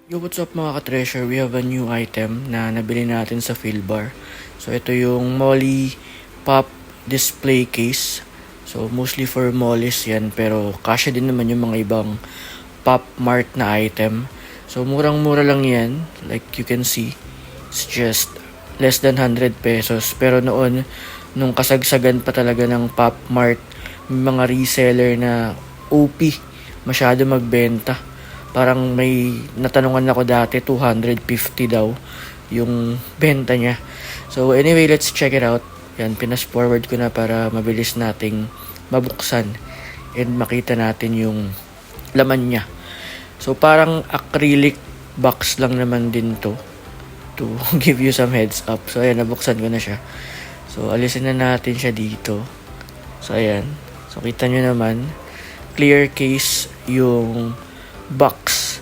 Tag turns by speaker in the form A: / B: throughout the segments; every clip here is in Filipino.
A: Yo, what's up mga ka-treasure? We have a new item na nabili natin sa Philbar. So, ito yung Molly Pop display case. So, mostly for mollies yan. Pero, kasya din naman yung mga ibang Pop Mart na item. So, murang-mura lang yan. Like you can see, it's just less than 100 pesos. Pero noon, nung kasagsagan pa talaga ng Pop Mart, may mga reseller na OP masyado magbenta. Parang may natanungan ako dati, 250 daw yung benta niya. So anyway, let's check it out. Yan, pinas forward ko na para mabilis nating mabuksan and makita natin yung laman niya. So parang acrylic box lang naman din to give you some heads up. So ayan, nabuksan ko na siya. So alisin na natin siya dito. So ayan. So kita nyo naman, clear case yung box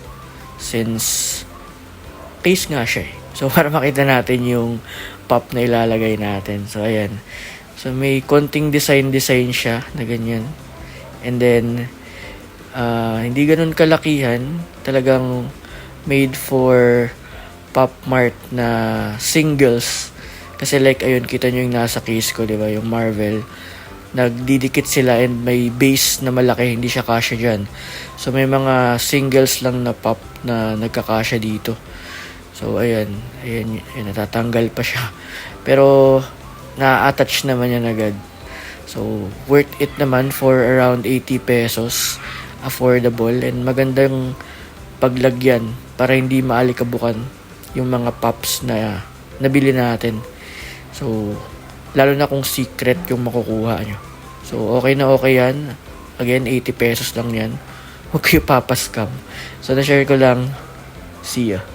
A: since case nga siya. So para makita natin yung pop na ilalagay natin. So ayan. So may konting design siya na ganyan. And then hindi ganun kalakihan, talagang made for Pop Mart na singles. Kasi like ayun, kita nyo yung nasa case ko, 'di ba? Yung Marvel, nagdidikit sila and may base na malaki, hindi siya kasya dyan. So may mga singles lang na pop na nagkakasya dito. So ayan, natatanggal pa siya. Pero na-attach naman yan agad. So worth it naman for around 80 pesos. Affordable and magandang paglagyan para hindi maalikabukan yung mga pops na nabili natin. So lalo na kung secret yung makukuha nyo. So, okay na okay yan. Again, 80 pesos lang yan. Huwag kayo papaskam. So, na-share ko lang. See ya.